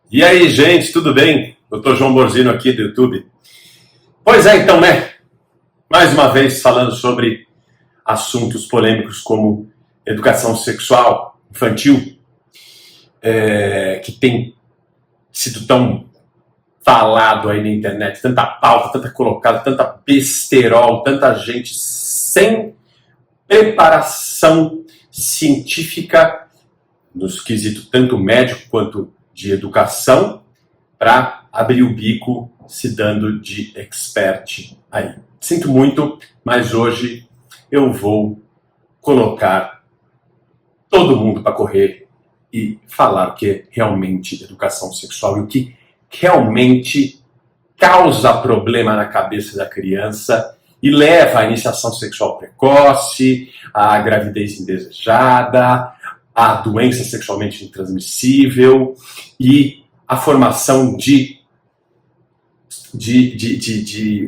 E aí, gente, tudo bem? Dr. João Borzino aqui do YouTube. Pois é, então, né? Mais uma vez falando sobre assuntos polêmicos como educação sexual infantil, que tem sido tão falado aí na internet, tanta pauta, tanta colocada, tanta besterol, tanta gente sem preparação científica nos quesitos tanto médico quanto de educação, para abrir o bico se dando de expert aí. Sinto muito, mas hoje eu vou colocar todo mundo para correr e falar o que é realmente educação sexual e o que realmente causa problema na cabeça da criança e leva à iniciação sexual precoce, à gravidez indesejada, à doença sexualmente intransmissível e a formação de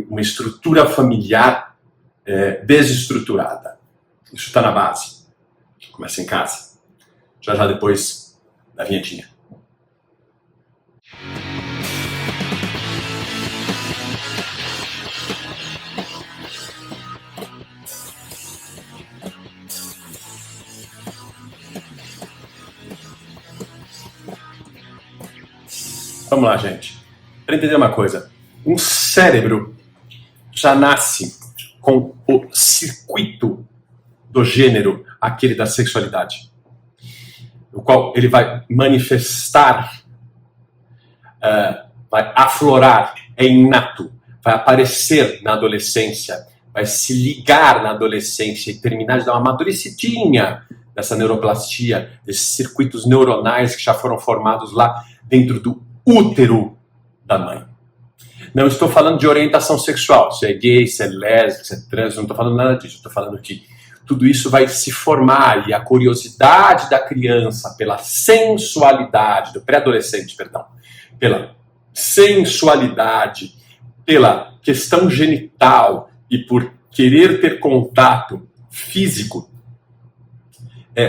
uma estrutura familiar desestruturada. Isso está na base. Começa em casa. Já depois da vinhetinha. Vamos lá, gente. Para entender uma coisa, um cérebro já nasce com o circuito do gênero, aquele da sexualidade, no qual ele vai manifestar, vai aflorar, é inato, vai aparecer na adolescência, vai se ligar na adolescência e terminar de dar uma amadurecidinha dessa neuroplastia, desses circuitos neuronais que já foram formados lá dentro do útero da mãe. Não estou falando de orientação sexual, se é gay, se é lésbico, se é trans, não estou falando nada disso. Estou falando que tudo isso vai se formar e a curiosidade da criança pela sensualidade, do pré-adolescente, perdão, pela sensualidade, pela questão genital e por querer ter contato físico,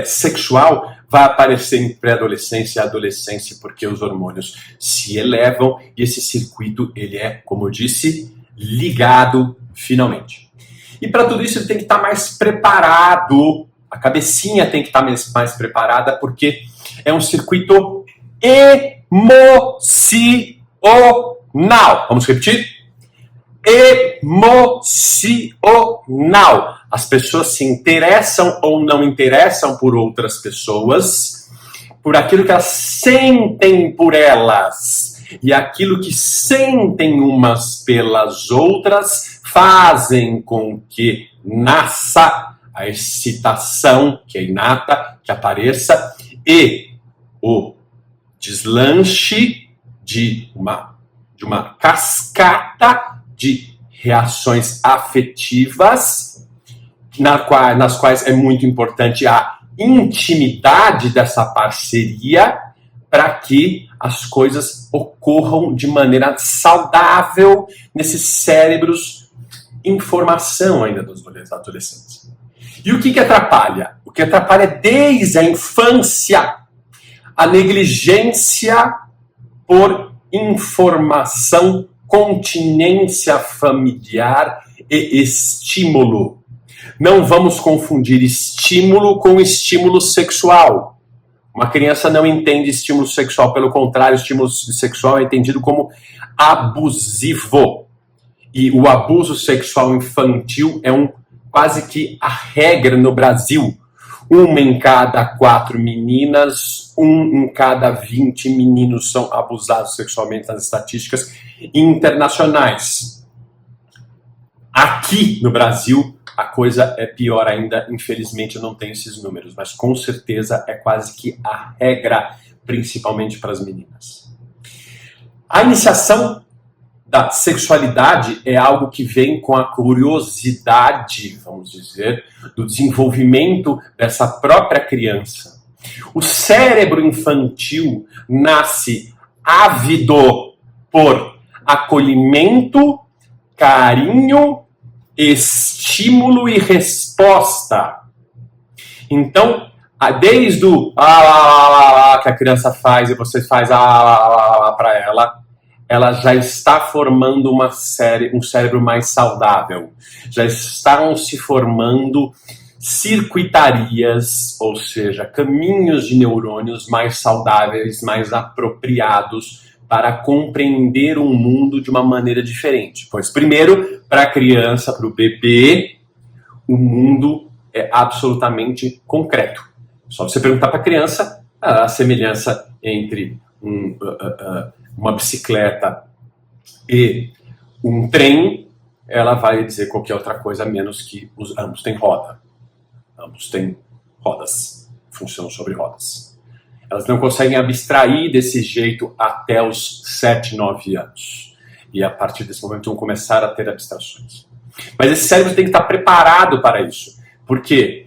sexual, vai aparecer em pré-adolescência e adolescência, porque os hormônios se elevam e esse circuito, ele é, como eu disse, ligado finalmente. E para tudo isso ele tem que estar mais preparado, a cabecinha tem que estar mais preparada, porque é um circuito emocional. Vamos repetir? Emocional. As pessoas se interessam ou não interessam por outras pessoas, por aquilo que elas sentem por elas. E aquilo que sentem umas pelas outras fazem com que nasça a excitação, que é inata, que apareça, e o deslanche de uma cascata de reações afetivas, nas quais é muito importante a intimidade dessa parceria para que as coisas ocorram de maneira saudável nesses cérebros em formação ainda dos adolescentes. E o que atrapalha? O que atrapalha é desde a infância a negligência por informação, continência familiar e estímulo. Não vamos confundir estímulo com estímulo sexual. Uma criança não entende estímulo sexual, pelo contrário, estímulo sexual é entendido como abusivo. E o abuso sexual infantil é quase que a regra no Brasil. 1 em cada 4 meninas, 1 em cada 20 meninos são abusados sexualmente nas estatísticas internacionais. Aqui no Brasil, a coisa é pior ainda, infelizmente eu não tenho esses números, mas com certeza é quase que a regra, principalmente para as meninas. A iniciação da sexualidade é algo que vem com a curiosidade, vamos dizer, do desenvolvimento dessa própria criança. O cérebro infantil nasce ávido por acolhimento, carinho, estímulo e resposta. Então, Desde o lá que a criança faz e você faz lá para ela já está formando um cérebro mais saudável. Já estão se formando circuitarias, ou seja, caminhos de neurônios mais saudáveis, mais apropriados para compreender um mundo de uma maneira diferente. Pois, primeiro, para a criança, para o bebê, o mundo é absolutamente concreto. Só você perguntar para a criança a semelhança entre uma bicicleta e um trem, ela vai dizer qualquer outra coisa, menos que ambos têm roda. Ambos têm rodas, funcionam sobre rodas. Elas não conseguem abstrair desse jeito até os 7, 9 anos. E a partir desse momento vão começar a ter abstrações. Mas esse cérebro tem que estar preparado para isso. Porque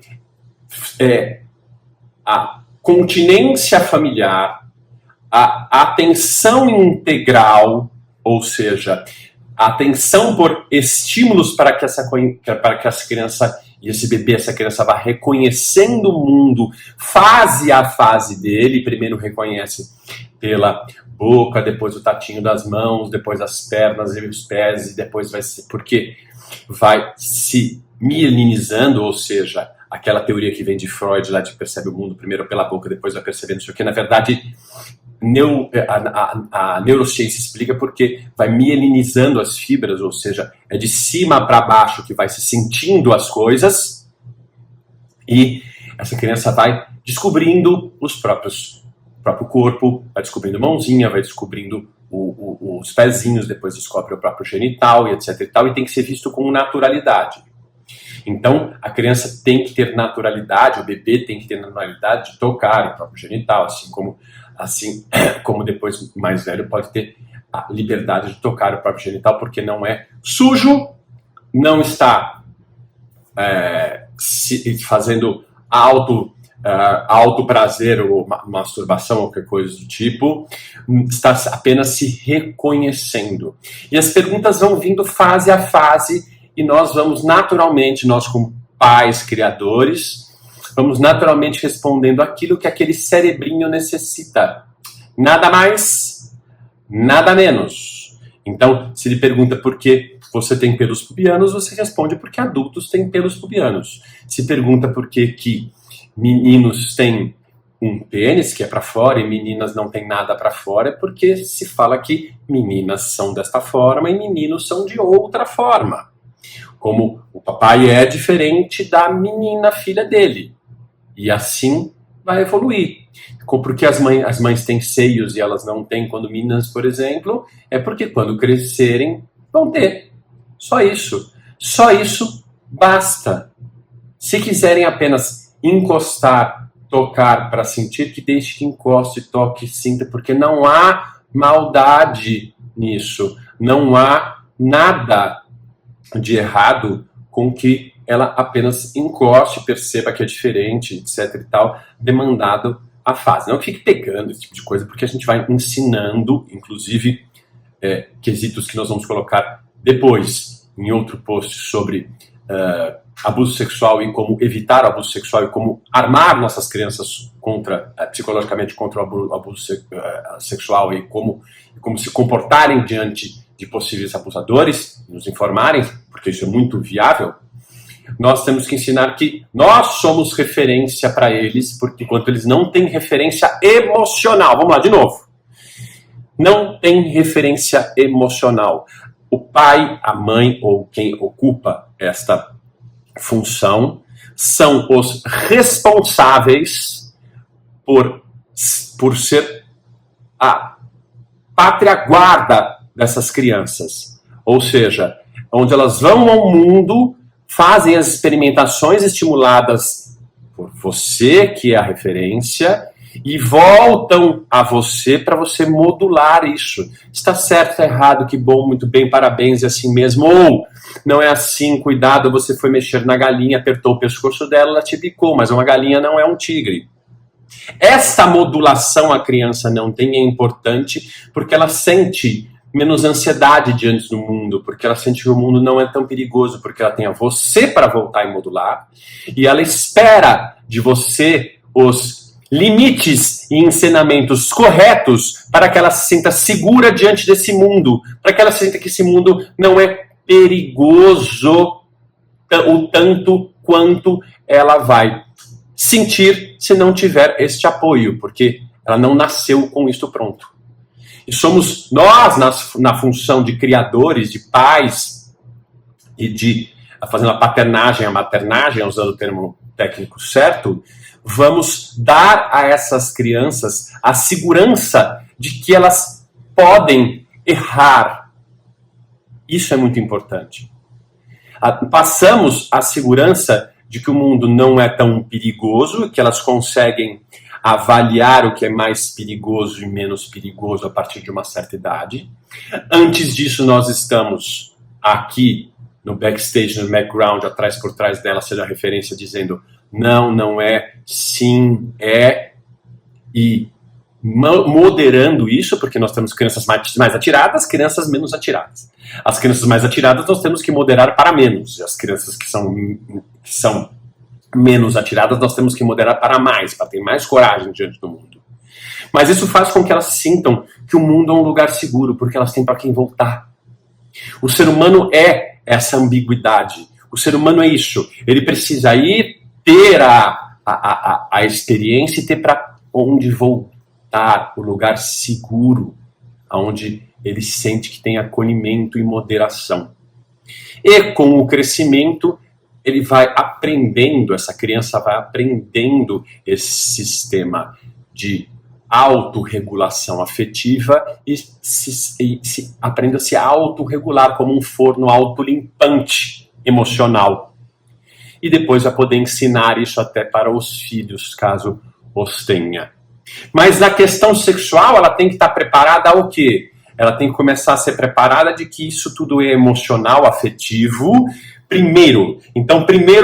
a continência familiar, a atenção integral, ou seja, a atenção por estímulos para que essa criança e esse bebê, essa criança vá reconhecendo o mundo fase a fase dele. Primeiro reconhece pela boca, depois o tatinho das mãos, depois as pernas e os pés, e depois vai se... Porque vai se mielinizando, ou seja, aquela teoria que vem de Freud, lá de percebe o mundo primeiro pela boca, depois vai percebendo isso aqui. Na verdade, a neurociência explica porque vai mielinizando as fibras, ou seja, é de cima para baixo que vai se sentindo as coisas, e essa criança vai descobrindo o próprio corpo, vai descobrindo mãozinha, vai descobrindo os pezinhos, depois descobre o próprio genital, e etc. e tem que ser visto com naturalidade. Então, a criança tem que ter naturalidade, o bebê tem que ter naturalidade de tocar o próprio genital, assim como depois mais velho pode ter a liberdade de tocar o próprio genital, porque não é sujo, não está fazendo alto prazer ou masturbação ou qualquer coisa do tipo, está apenas se reconhecendo. E as perguntas vão vindo fase a fase, e nós vamos naturalmente, nós como pais, criadores, vamos naturalmente respondendo aquilo que aquele cerebrinho necessita. Nada mais, nada menos. Então, se ele pergunta por que você tem pelos pubianos, você responde porque adultos têm pelos pubianos. Se pergunta por que meninos têm um pênis que é para fora e meninas não têm nada para fora, é porque se fala que meninas são desta forma e meninos são de outra forma. Como o papai é diferente da menina, filha dele. E assim vai evoluir. Porque as mães têm seios e elas não têm quando meninas, por exemplo, é porque quando crescerem vão ter. Só isso. Só isso basta. Se quiserem apenas encostar, tocar para sentir, que deixe que encoste, toque, sinta, porque não há maldade nisso. Não há nada de errado com que ela apenas encoste, perceba que é diferente, etc e tal, demandado a fase. Não fique pegando esse tipo de coisa, porque a gente vai ensinando, inclusive, quesitos que nós vamos colocar depois em outro post sobre abuso sexual e como evitar o abuso sexual e como armar nossas crianças psicologicamente contra o abuso sexual e como se comportarem diante de possíveis abusadores, nos informarem, porque isso é muito viável. Nós temos que ensinar que nós somos referência para eles, porque enquanto eles não têm referência emocional, vamos lá de novo, não tem referência emocional. O pai, a mãe ou quem ocupa esta função são os responsáveis por ser a pátria guarda dessas crianças. Ou seja, onde elas vão ao mundo, fazem as experimentações estimuladas por você, que é a referência, e voltam a você para você modular isso. Está certo, está errado, que bom, muito bem, parabéns, é assim mesmo. Ou, não é assim, cuidado, você foi mexer na galinha, apertou o pescoço dela, ela te picou, mas uma galinha não é um tigre. Esta modulação a criança não tem, é importante, porque ela sente menos ansiedade diante do mundo, porque ela sente que o mundo não é tão perigoso, porque ela tem a você para voltar e modular, e ela espera de você os limites e ensinamentos corretos para que ela se sinta segura diante desse mundo, para que ela sinta que esse mundo não é perigoso o tanto quanto ela vai sentir se não tiver este apoio, porque ela não nasceu com isto pronto. E somos nós, na função de criadores, de pais, e de fazendo a paternagem, a maternagem, usando o termo técnico certo, vamos dar a essas crianças a segurança de que elas podem errar. Isso é muito importante. Passamos a segurança de que o mundo não é tão perigoso, que elas conseguem avaliar o que é mais perigoso e menos perigoso a partir de uma certa idade. Antes disso, nós estamos aqui no backstage, no background, atrás por trás dela, seja a referência dizendo não, não é, sim, é, e moderando isso, porque nós temos crianças mais atiradas, crianças menos atiradas. As crianças mais atiradas nós temos que moderar para menos, e as crianças que são menos atiradas nós temos que moderar para mais, para ter mais coragem diante do mundo. Mas isso faz com que elas sintam que o mundo é um lugar seguro, porque elas têm para quem voltar. O ser humano é essa ambiguidade. O ser humano é isso. Ele precisa ir ter a experiência e ter para onde voltar, o lugar seguro, onde ele sente que tem acolhimento e moderação. E com o crescimento, ele vai aprendendo, essa criança vai aprendendo esse sistema de autorregulação afetiva e aprende a se autorregular como um forno autolimpante emocional. E depois vai poder ensinar isso até para os filhos, caso os tenha. Mas na questão sexual, ela tem que estar preparada ao quê? Ela tem que começar a ser preparada de que isso tudo é emocional, afetivo. Primeiro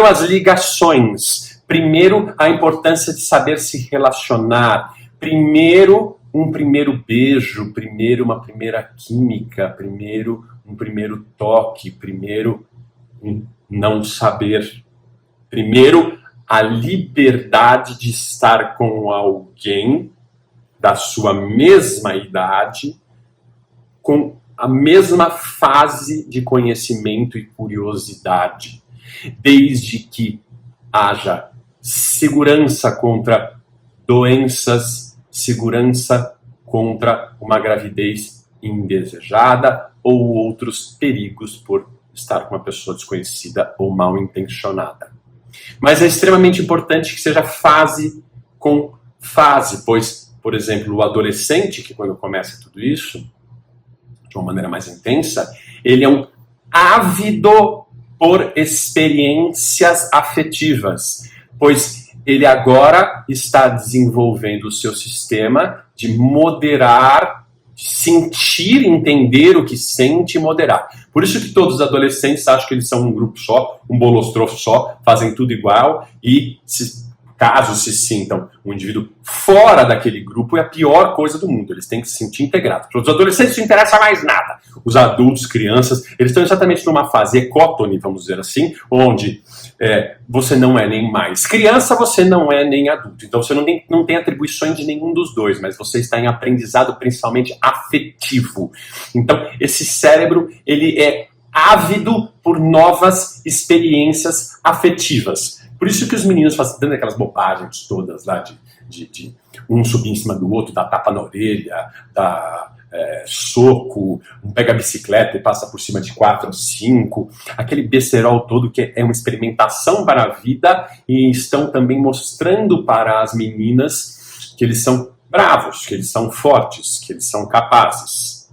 as ligações. Primeiro, a importância de saber se relacionar. Primeiro, um primeiro beijo. Primeiro, uma primeira química. Primeiro, um primeiro toque. Primeiro, um não saber. Primeiro, a liberdade de estar com alguém da sua mesma idade, com a mesma fase de conhecimento e curiosidade, desde que haja segurança contra doenças, segurança contra uma gravidez indesejada ou outros perigos por estar com uma pessoa desconhecida ou mal intencionada. Mas é extremamente importante que seja fase com fase, pois, por exemplo, o adolescente, que quando começa tudo isso, de uma maneira mais intensa, ele é um ávido por experiências afetivas, pois ele agora está desenvolvendo o seu sistema de moderar, sentir, entender o que sente e moderar. Por isso que todos os adolescentes acham que eles são um grupo só, um bolostrofo só, fazem tudo igual e caso se sintam um indivíduo fora daquele grupo, é a pior coisa do mundo. Eles têm que se sentir integrados. Para os adolescentes não interessa mais nada. Os adultos, crianças, eles estão exatamente numa fase ecótone, vamos dizer assim, onde você não é nem mais criança, você não é nem adulto. Então você não tem atribuições de nenhum dos dois, mas você está em aprendizado principalmente afetivo. Então esse cérebro, ele é ávido por novas experiências afetivas. Por isso que os meninos fazem aquelas bobagens todas lá de um subir em cima do outro, dar tapa na orelha, dar soco, um pega a bicicleta e passa por cima de 4 ou 5, aquele besterol todo que é uma experimentação para a vida, e estão também mostrando para as meninas que eles são bravos, que eles são fortes, que eles são capazes.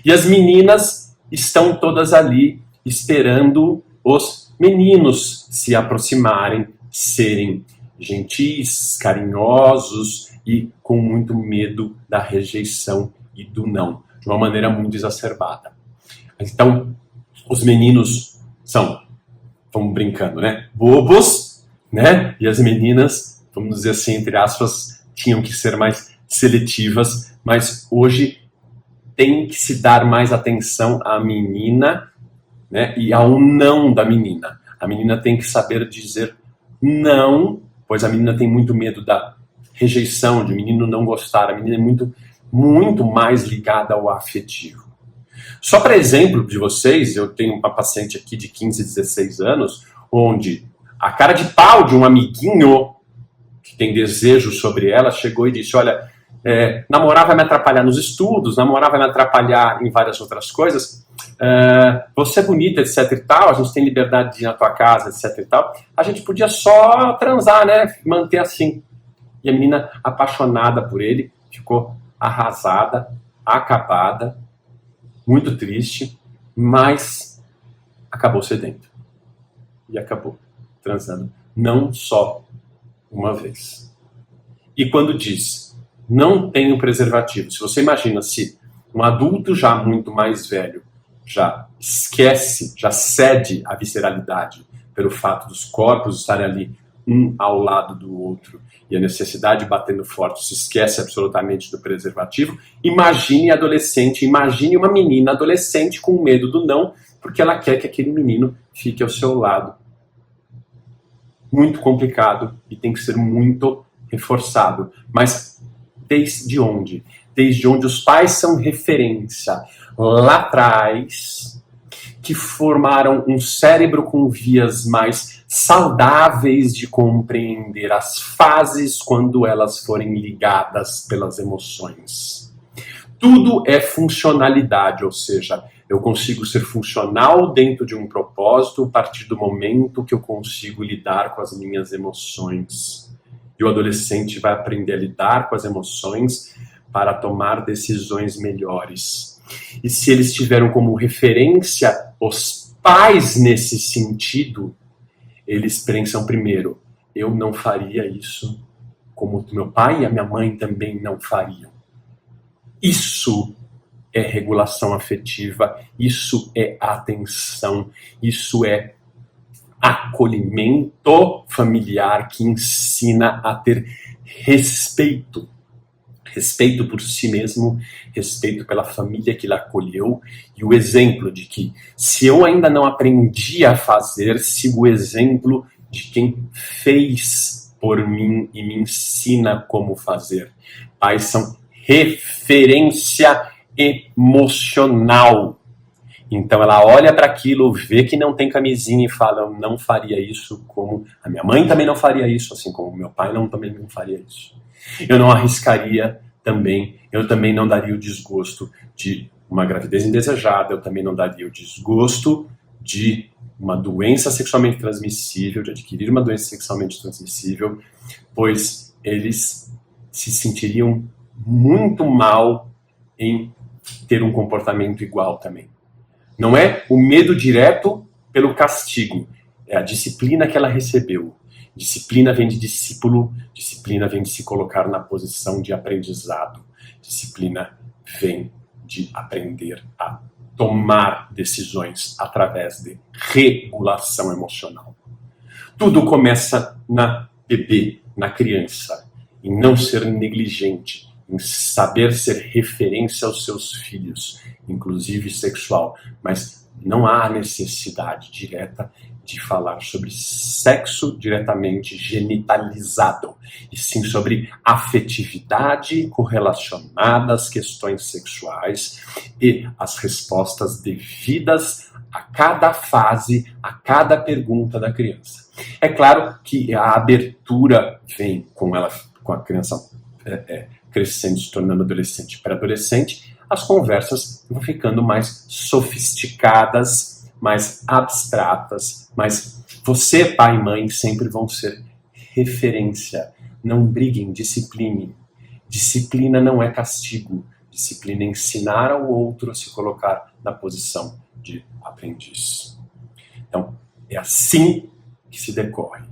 E as meninas estão todas ali esperando os meninos se aproximarem, serem gentis, carinhosos e com muito medo da rejeição e do não, de uma maneira muito exacerbada. Então, os meninos são, vamos brincando, né, bobos, né, e as meninas, vamos dizer assim, entre aspas, tinham que ser mais seletivas, mas hoje tem que se dar mais atenção à menina, né, e ao não da menina. A menina tem que saber dizer não, pois a menina tem muito medo da rejeição, de o menino não gostar. A menina é muito mais ligada ao afetivo. Só para exemplo de vocês, eu tenho uma paciente aqui de 15, 16 anos, onde a cara de pau de um amiguinho que tem desejo sobre ela chegou e disse, olha, namorar vai me atrapalhar nos estudos, namorar vai me atrapalhar em várias outras coisas, você é bonita, etc e tal, a gente tem liberdade de ir na tua casa, etc e tal, a gente podia só transar, né, manter assim. E a menina, apaixonada por ele, ficou arrasada, acabada, muito triste, mas acabou cedendo. E acabou transando, não só uma vez. E quando diz, não tenho preservativo, se você imagina se um adulto já muito mais velho já esquece, já cede a visceralidade pelo fato dos corpos estarem ali um ao lado do outro e a necessidade batendo forte, se esquece absolutamente do preservativo, imagine adolescente, imagine uma menina adolescente com medo do não, porque ela quer que aquele menino fique ao seu lado. Muito complicado e tem que ser muito reforçado. Mas desde onde? Desde onde os pais são referência lá atrás, que formaram um cérebro com vias mais saudáveis de compreender as fases quando elas forem ligadas pelas emoções. Tudo é funcionalidade, ou seja, eu consigo ser funcional dentro de um propósito a partir do momento que eu consigo lidar com as minhas emoções. E o adolescente vai aprender a lidar com as emoções para tomar decisões melhores. E se eles tiveram como referência os pais nesse sentido, eles pensam primeiro, eu não faria isso como meu pai e a minha mãe também não fariam. Isso é regulação afetiva, isso é atenção, isso é acolhimento familiar que ensina a ter respeito. Respeito por si mesmo, respeito pela família que lhe acolheu e o exemplo de que se eu ainda não aprendi a fazer, sigo o exemplo de quem fez por mim e me ensina como fazer. Pais são referência emocional. Então ela olha para aquilo, vê que não tem camisinha e fala, eu não faria isso como a minha mãe também não faria isso, assim como meu pai também não faria isso. Eu não arriscaria também, eu também não daria o desgosto de uma gravidez indesejada, eu também não daria o desgosto de uma doença sexualmente transmissível, de adquirir uma doença sexualmente transmissível, pois eles se sentiriam muito mal em ter um comportamento igual também. Não é o medo direto pelo castigo, é a disciplina que ela recebeu. Disciplina vem de discípulo, disciplina vem de se colocar na posição de aprendizado. Disciplina vem de aprender a tomar decisões através de regulação emocional. Tudo começa na bebê, na criança, em não ser negligente, em saber ser referência aos seus filhos, inclusive sexual, mas não há necessidade direta de falar sobre sexo diretamente genitalizado, e sim sobre afetividade correlacionada às questões sexuais e as respostas devidas a cada fase, a cada pergunta da criança. É claro que a abertura vem com a criança crescendo, se tornando adolescente para adolescente, as conversas vão ficando mais sofisticadas, mais abstratas, mas você, pai e mãe, sempre vão ser referência. Não briguem, disciplinem. Disciplina não é castigo. Disciplina é ensinar ao outro a se colocar na posição de aprendiz. Então, é assim que se decorre.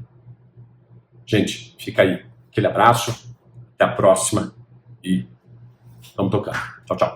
Gente, fica aí. Aquele abraço. Até a próxima. E vamos tocar. Tchau, tchau.